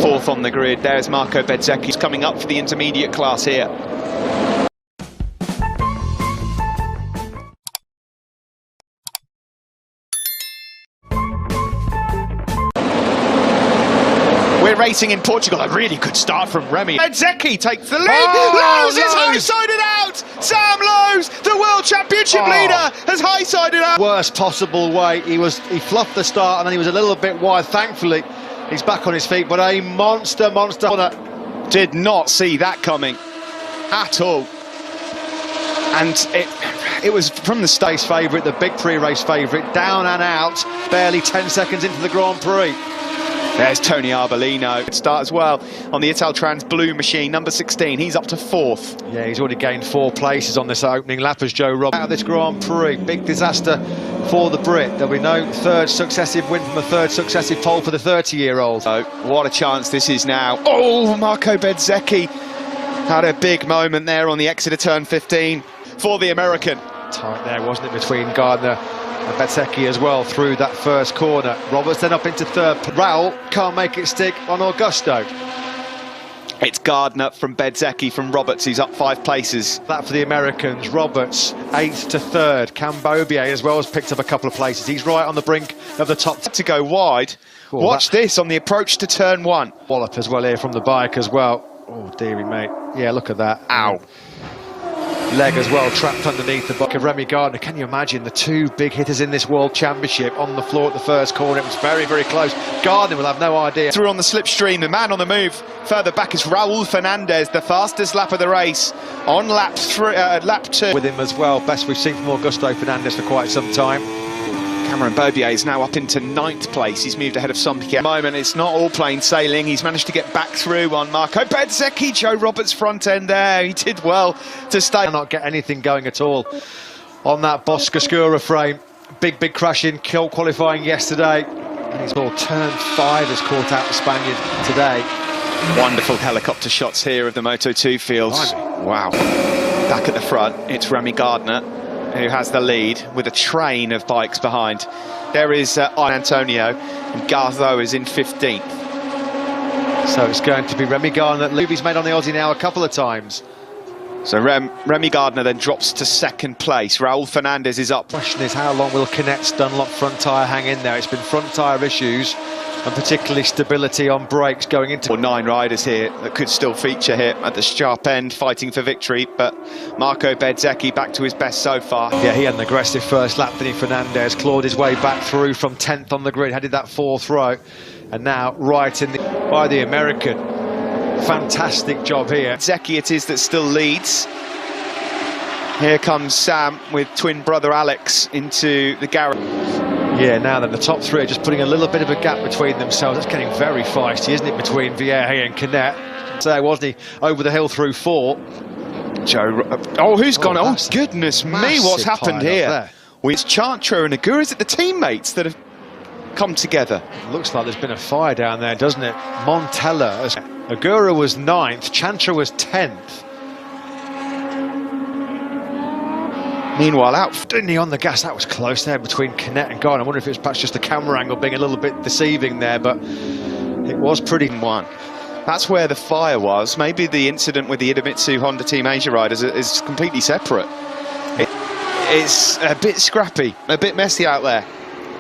Fourth on the grid. There's Marco Bezzecchi. He's coming up for the intermediate class here. We're racing in Portugal. A really good start from Remy. Bezzecchi takes the lead. Lowe's is high-sided out. Sam Lowe's, the World Championship leader, has high-sided out. Worst possible way. He fluffed the start and then he was a little bit wide. Thankfully, he's back on his feet, but a monster. Did not see that coming at all. And it was from the stage favourite, the big pre-race favourite, down and out, barely 10 seconds into the Grand Prix. There's Tony Arbolino. Good start as well on the Italtrans blue machine, number 16. He's up to fourth. Yeah, he's already gained 4 places on this opening lap as Joe Roberts. Out of this Grand Prix, big disaster for the Brit. There'll be no third successive win from a third successive pole for the 30-year-old. Oh, what a chance this is now. Oh, Marco Bezzecchi had a big moment there on the exit of turn 15 for the American. Tight there, wasn't it, between Gardner and Bezzecchi as well through that first corner. Roberts then up into third. Raul can't make it stick on Augusto. It's Gardner from Bezzecchi from Roberts. He's up 5 places. That for the Americans. Roberts 8th to 3rd. Cambobier as well has picked up a couple of places. He's right on the brink of the top. To go wide. Oh, watch this on the approach to turn 1. Wallop as well here from the bike as well. Oh dearie mate. Yeah, look at that. Ow. Leg as well trapped underneath the back of Remy Gardner. Can you imagine the 2 big hitters in this World Championship on the floor at the first corner? It was very, very close. Gardner will have no idea. Through on the slipstream, the man on the move further back is Raul Fernandez, the fastest lap of the race on lap 2. With him as well, best we've seen from Augusto Fernandez for quite some time. Cameron Bobier is now up into 9th place. He's moved ahead of Sompier. At the moment, it's not all plain sailing. He's managed to get back through on Marco Bezzecchi. Joe Roberts' front end there. He did well to stay. Cannot get anything going at all on that Boscoscura frame. Big crash in qualifying yesterday. And he's all turn 5 has caught out the Spaniard today. Wonderful helicopter shots here of the Moto2 fields. Wow. Back at the front, it's Remy Gardner who has the lead with a train of bikes behind. There is Antonio, and Garzo is in 15th. So it's going to be Remy Gardner. He's made on the Aussie now a couple of times. So Remy Gardner then drops to 2nd place. Raul Fernandez is up. The question is, how long will Kinnett's Dunlop front tyre hang in there? It's been front tyre issues, and particularly stability on brakes going into... 9 riders here that could still feature here at the sharp end fighting for victory, but Marco Bezzecchi back to his best so far. Yeah, he had an aggressive first lap, didn't he? Fernandez clawed his way back through from 10th on the grid, headed that 4th row, and now right in by the American. Fantastic job here. Bezzecchi it is that still leads. Here comes Sam with twin brother Alex into the garage. Yeah, now then the top 3 are just putting a little bit of a gap between themselves. That's getting very feisty, isn't it, between Vierge and Canet? So wasn't he over the hill through 4? Oh, who's gone? Oh, goodness me, what's happened here? Well, it's Chantra and Agura. Is it the teammates that have come together? It looks like there's been a fire down there, doesn't it? Montella. Agura was 9th, Chantra was 10th. Meanwhile, out. Didn't he on the gas? That was close there between Canet and Gardner. I wonder if it was perhaps just the camera angle being a little bit deceiving there, but it was pretty... One. That's where the fire was. Maybe the incident with the Idemitsu Honda Team Asia riders is completely separate. It's a bit scrappy, a bit messy out there.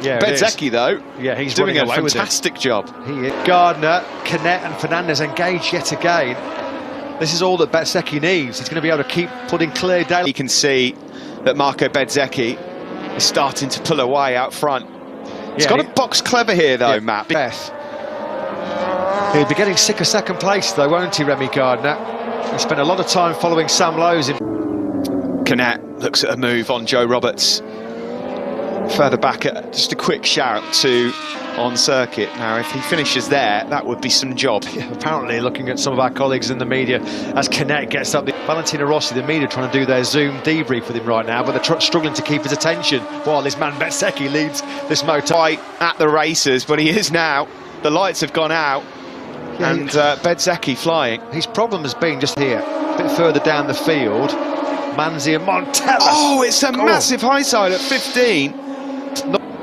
Yeah, Bezzecchi, though, yeah, he's doing a fantastic job. He is. Gardner, Canet and Fernandez engaged yet again. This is all that Bezzecchi needs. He's going to be able to keep putting clear down. You can see that Marco Bezzecchi is starting to pull away out front. He's got a box clever here, though, yeah, Matt. Beth. He'll be getting sick of 2nd place, though, won't he, Remy Gardner? He spent a lot of time following Sam Lowe's. Canet looks at a move on Joe Roberts. Further back, just a quick shout to on circuit. Now, if he finishes there, that would be some job. Yeah, apparently, looking at some of our colleagues in the media, as Canet gets up, Valentino Rossi, the media, trying to do their Zoom debrief with him right now, but they're struggling to keep his attention while this man Bezzecchi leads this motor. Right at the races, but he is now. The lights have gone out, yeah, and Bezzecchi flying. His problem has been just here, a bit further down the field. Manzi and Montella. Oh, it's a massive high side at 15.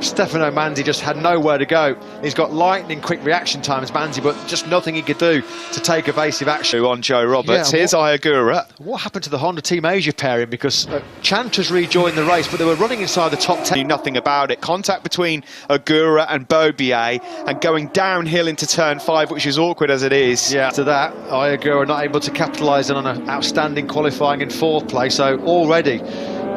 Stefano Manzi just had nowhere to go. He's got lightning quick reaction times, Manzi, but just nothing he could do to take evasive action. On Joe Roberts. Yeah, here's Iagura. What happened to the Honda Team Asia pairing? Because Chant has rejoined the race, but they were running inside the top 10. Knew nothing about it. Contact between Agura and Bobier, and going downhill into turn 5, which is awkward as it is. Yeah. After that, Iagura not able to capitalise on an outstanding qualifying in 4th place, so already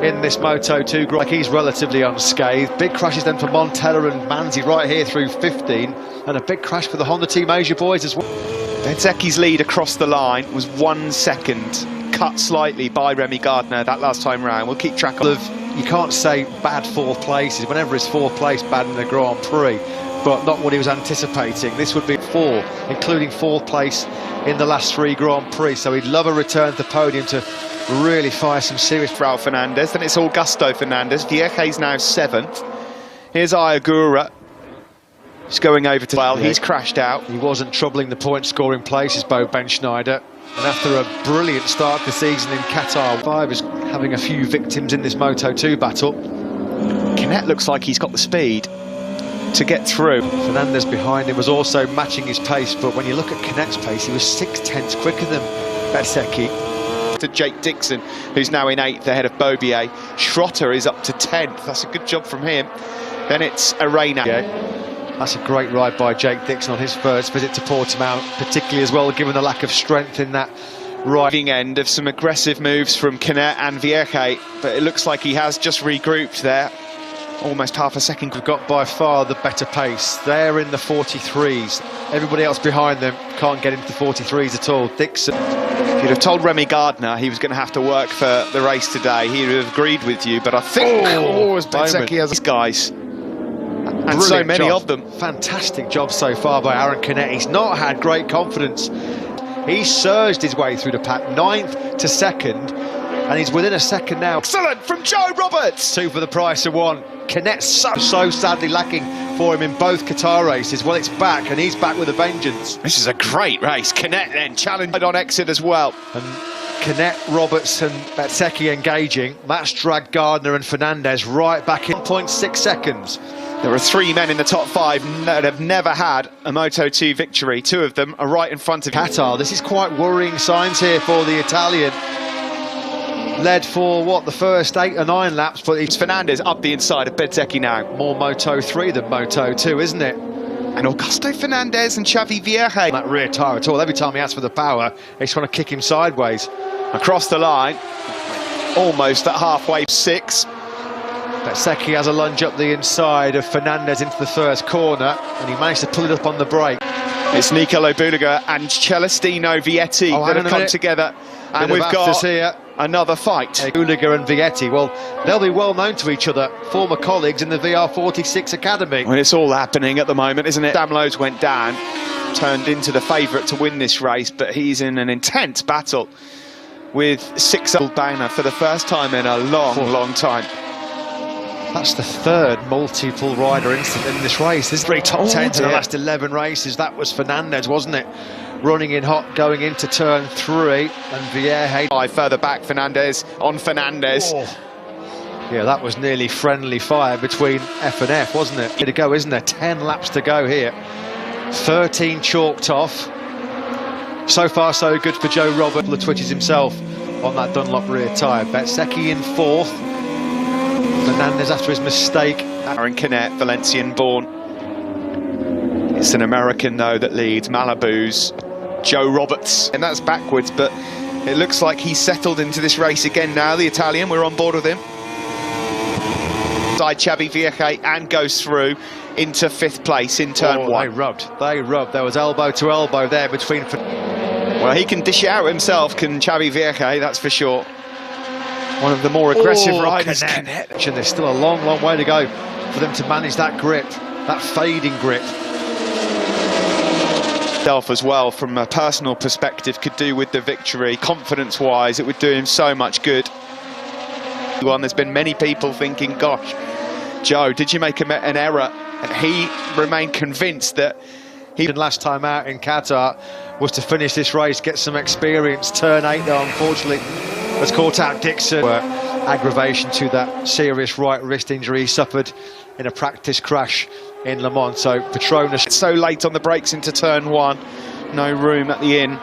in this Moto2 group, like he's relatively unscathed. Big crashes then for Montella and Manzi right here through 15, and a big crash for the Honda Team Asia boys as well. Bezzecchi's lead across the line was 1 second, cut slightly by Remy Gardner that last time round. We'll keep track of. You can't say bad 4th places. Whenever it's 4th place, bad in the Grand Prix, but not what he was anticipating. This would be 4, including 4th place in the last 3 Grand Prix, so he'd love a return to the podium to really fire some serious. Raul Fernandez, then it's Augusto Fernandez. Vieje's now 7th. Here's Iagura. He's going over to well. He's crashed out. He wasn't troubling the point scoring places, Bo Benschneider. And after a brilliant start to the season in Qatar, 5 is having a few victims in this Moto2 battle. Canet looks like he's got the speed to get through. Fernandez behind him was also matching his pace, but when you look at Canet's pace, he was 6/10 quicker than Bezzecchi. To Jake Dixon, who's now in 8th ahead of Bobier. Schrotter is up to 10th. That's a good job from him. Then it's Arena. Yeah. That's a great ride by Jake Dixon on his first visit to Portimao, particularly as well, given the lack of strength in that riding end of some aggressive moves from Canet and Vieje, but it looks like he has just regrouped there. Almost half a second. We've got by far the better pace. They're in the 43s. Everybody else behind them can't get into the 43s at all. Dixon. If you'd have told Remy Gardner he was going to have to work for the race today, he would have agreed with you, but I think as Bezzecchi has these guys. And brilliant so many job. Of them. Fantastic job so far by Aaron Canet. He's not had great confidence. He surged his way through the pack, 9th to 2nd, and he's within a second now. Excellent from Joe Roberts! 2 for the price of 1. Canet so sadly lacking for him in both Qatar races. Well, it's back, and he's back with a vengeance. This is a great race. Canet then challenged on exit as well. And Canet, Roberts and Bezzecchi engaging. That's dragged Gardner and Fernandez right back in 1.6 seconds. There are 3 men in the top 5 that have never had a Moto2 victory. 2 of them are right in front of Qatar. This is quite worrying signs here for the Italian. Led for, what, the first 8 or 9 laps, but it's Fernandez up the inside of Bezzecchi now. More Moto3 than Moto2, isn't it? And Augusto Fernandez and Xavi Vieje. That rear tyre at all. Every time he asks for the power, he's trying to kick him sideways. Across the line, almost at halfway, 6. Bezzecchi has a lunge up the inside of Fernandez into the first corner, and he managed to pull it up on the brake. It's Nicolo Bulega and Celestino Vietti that have come together, and we've got here another fight. Bulega and Vietti, well, they'll be well known to each other, former colleagues in the VR46 Academy. Well, it's all happening at the moment, isn't it? Sam Lowe's went down, turned into the favourite to win this race, but he's in an intense battle with 6 banner for the first time in a long time. That's the 3rd multiple rider incident in this race. This is 3 top 10s in the last 11 races. That was Fernandez, wasn't it? Running in hot, going into turn 3, and Vieje. Further back, Fernandez on Fernandez. Oh. Yeah, that was nearly friendly fire between F and F, wasn't it? Here to go, isn't there? 10 laps to go here. 13 chalked off. So far, so good for Joe Roberts. The twitches himself on that Dunlop rear tyre. Bezzecchi in 4th. Fernandez after his mistake. Aaron Canet, Valencian born. It's an American though that leads, Malibu's Joe Roberts, and that's backwards, but it looks like he's settled into this race again now, the Italian. We're on board with him. Side Xavi Vieje, and goes through into 5th place in turn 1. They rubbed. There was elbow to elbow there between. Well, he can dish it out himself, can Xavi Vieje, that's for sure. One of the more aggressive riders. Canet. And there's still a long way to go for them to manage that grip, that fading grip. As well, from a personal perspective, could do with the victory. Confidence-wise, it would do him so much good. There's been many people thinking, gosh, Joe, did you make an error? And he remained convinced that last time out in Qatar was to finish this race, get some experience. Turn 8 though, unfortunately, has caught out Dixon. Aggravation to that serious right wrist injury he suffered in a practice crash in Le Mans. So Petronas so late on the brakes into turn one, no room at the inn.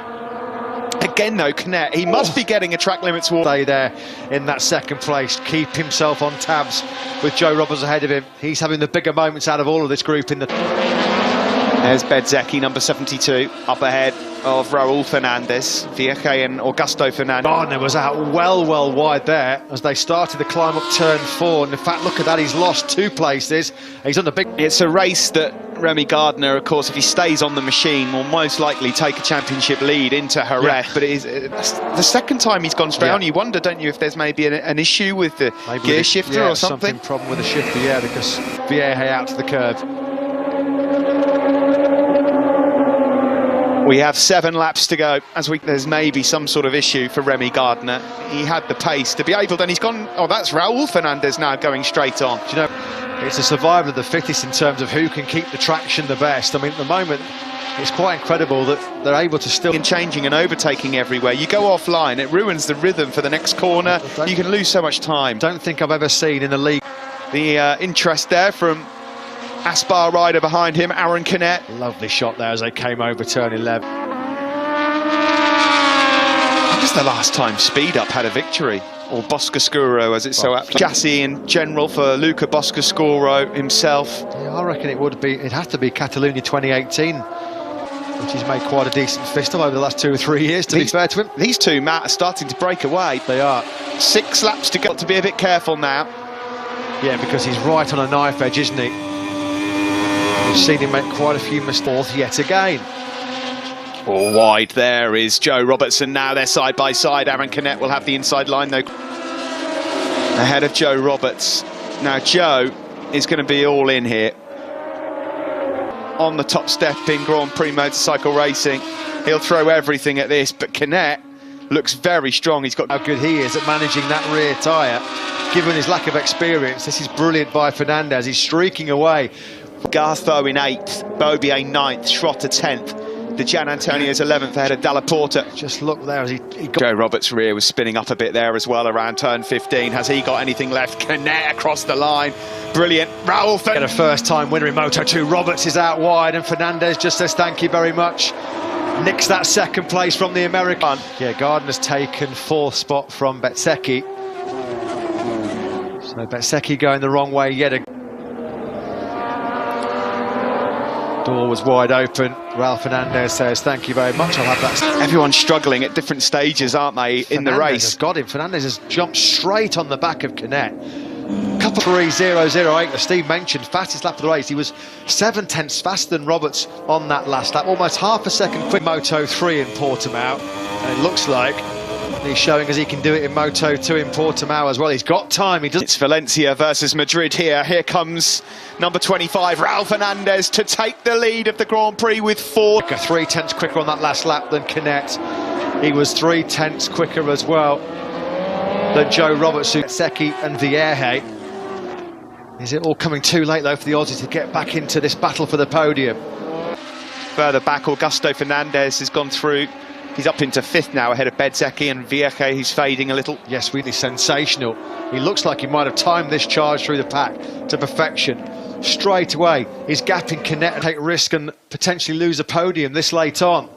Again though, Canet, he must be getting a track limits warning. Stay there in that second place, keep himself on tabs with Joe Roberts ahead of him. He's having the bigger moments out of all of this group in the... There's Bezzecchi, number 72, up ahead of Raul Fernandez, Vieche and Augusto Fernandez. Gardner was out well wide there as they started the climb up turn 4, and in fact look at that, he's lost 2 places. He's on the big... It's a race that Remy Gardner, of course, if he stays on the machine, will most likely take a championship lead into Jerez, but it is the second time he's gone straight on. You wonder, don't you, if there's maybe an issue with the gear shifter or something? Problem with the shifter, yeah, because Vieche out to the curve. We have 7 laps to go. There's maybe some sort of issue for Remy Gardner. He had the pace to be able, and he's gone. Oh, that's Raul Fernandez now going straight on. Do you know, it's a survival of the fittest in terms of who can keep the traction the best. I mean, at the moment, it's quite incredible that they're able to still... Changing and overtaking everywhere. You go offline, it ruins the rhythm for the next corner. You can lose so much time. Don't think I've ever seen in the league. The interest there from Aspar rider behind him, Aaron Canet. Lovely shot there as they came over turn 11. When was the last time Speed Up had a victory? Or Boscoscuro, as it's so aptly. Chassis in general for Luca Boscoscuro himself. Yeah, I reckon it'd have to be Catalunya 2018, which he's made quite a decent fist of over the last 2 or 3 years, to be fair to him. These two, Matt, are starting to break away. They are. 6 laps to go. To be a bit careful now. Yeah, because he's right on a knife edge, isn't he? We've seen him make quite a few mistakes yet again. All wide there is Joe Robertson. Now they're side by side. Aaron Canet will have the inside line though. Ahead of Joe Roberts. Now Joe is going to be all in here. On the top step in Grand Prix motorcycle racing. He'll throw everything at this, but Canet looks very strong. He's got... How good he is at managing that rear tyre. Given his lack of experience, this is brilliant by Fernandez. He's streaking away. Gartho in 8th, Bobier 9th, Schrotter 10th, the Gian Antonio's 11th ahead of Dalla Porta. Just look there as he got... Joe Roberts' rear was spinning up a bit there as well around turn 15. Has he got anything left? Canet across the line. Brilliant. Raul Get a first-time winner in Moto2. Roberts is out wide and Fernandez just says thank you very much. Nicks that second place from the American. Yeah, Gardner's taken 4th spot from Bezzecchi. So Bezzecchi going the wrong way yet again. Door was wide open. Raul Fernandez says thank you very much. I'll have that. Everyone's struggling at different stages, aren't they, in the race? Has got him. Fernandez has jumped straight on the back of Canet. Couple 3:008 that Steve mentioned, fastest lap of the race. He was 7/10 faster than Roberts on that last lap, almost half a second quick. Moto3 in Portimao, and it looks like he's showing as he can do it in Moto2 in Portimao as well. He's got time. He does. It's Valencia versus Madrid here. Here comes number 25, Raul Fernandez, to take the lead of the Grand Prix with 4. 3/10 quicker on that last lap than Canet. He was 3/10 quicker as well than Joe Roberts, Bezzecchi and Vieche. Is it all coming too late though for the Aussies to get back into this battle for the podium? Further back, Augusto Fernandez has gone through. He's up into 5th now ahead of Bezzecchi and Vieche, who's fading a little. Yes, really sensational. He looks like he might have timed this charge through the pack to perfection. Straight away, he's gapping Canet and take risk and potentially lose a podium this late on.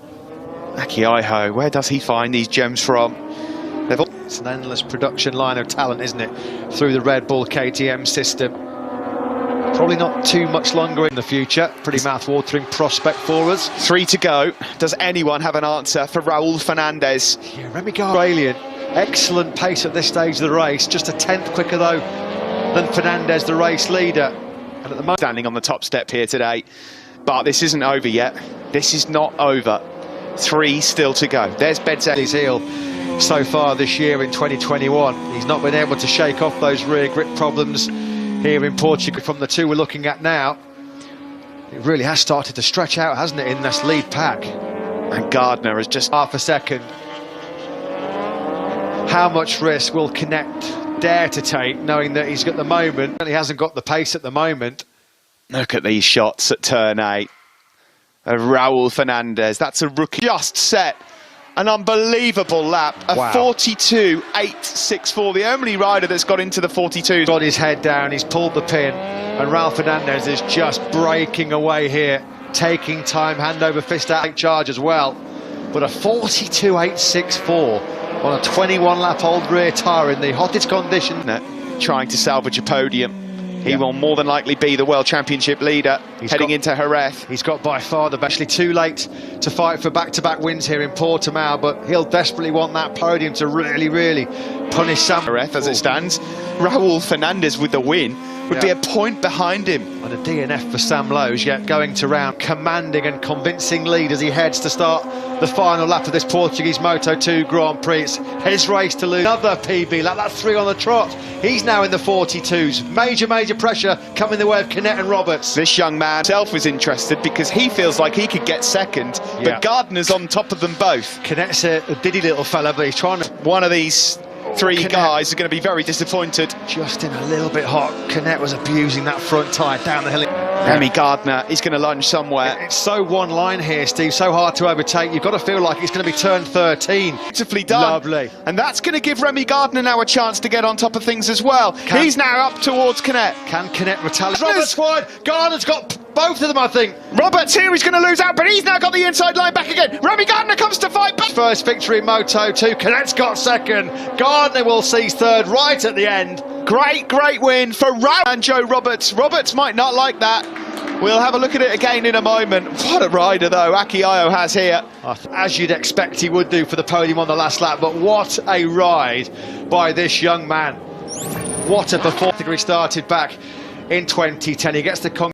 Aki Iho, where does he find these gems from? It's an endless production line of talent, isn't it? Through the Red Bull KTM system. Probably not too much longer in the future. Pretty mouth-watering prospect for us. 3 to go. Does anyone have an answer for Raul Fernandez? Yeah, Remy Gardner, Australian. Excellent pace at this stage of the race. Just a 10th quicker, though, than Fernandez, the race leader. And at the moment, standing on the top step here today. But this isn't over yet. This is not over. 3 still to go. There's Bezzecchi's heel so far this year in 2021. He's not been able to shake off those rear grip problems here in Portugal. From the 2 we're looking at now, it really has started to stretch out, hasn't it, in this lead pack? And Gardner has just half a second. How much risk will Canet dare to take, knowing that he's got the moment, and he hasn't got the pace at the moment? Look at these shots at turn 8. Raul Fernandez, that's a rookie. Just set An unbelievable lap, a Wow. 42.864, the only rider that's got into the 42. Got his head down, he's pulled the pin, and Raul Fernandez is just breaking away here, taking time, hand over fist out charge as well. But a 42.864 on a 21 lap old rear tyre in the hottest condition. Trying to salvage a podium. He will more than likely be the World Championship leader heading into Jerez. He's got by far the best. Actually too late to fight for back-to-back wins here in Portimao, but he'll desperately want that podium to really punish Sam. Jerez as it stands. Raul Fernandez with the win would be a point behind him. And a DNF for Sam Lowe's, yet going to round, commanding and convincing lead as he heads to start the final lap of this Portuguese Moto2 Grand Prix. It's his race to lose. Another PB lap, that's 3 on the trot. He's now in the 42s. Major pressure coming the way of Canet and Roberts. This young man himself was interested because he feels like he could get second, but Gardner's on top of them both. Canet's a diddy little fella, but he's trying to... One of these three guys are going to be very disappointed. Just in a little bit hot. Canet was abusing that front tyre down the hill. Remy Gardner is going to lunge somewhere. It's so one line here, Steve, so hard to overtake. You've got to feel like it's going to be turn 13. Beautifully done. Lovely. And that's going to give Remy Gardner now a chance to get on top of things as well. He's now up towards Canet. Can Canet retaliate? Roberts wide. Gardner's got both of them, I think. Roberts here, he's going to lose out, but he's now got the inside line back again. Remy Gardner comes to fight back. First victory in Moto2. Canet's got second. Gardner will seize third right at the end. Great win for Raul and Joe Roberts. Roberts might not like that. We'll have a look at it again in a moment. What a rider, though, Akiayo has here. As you'd expect he would do for the podium on the last lap, but what a ride by this young man. What a performance. He started back in 2010. He gets the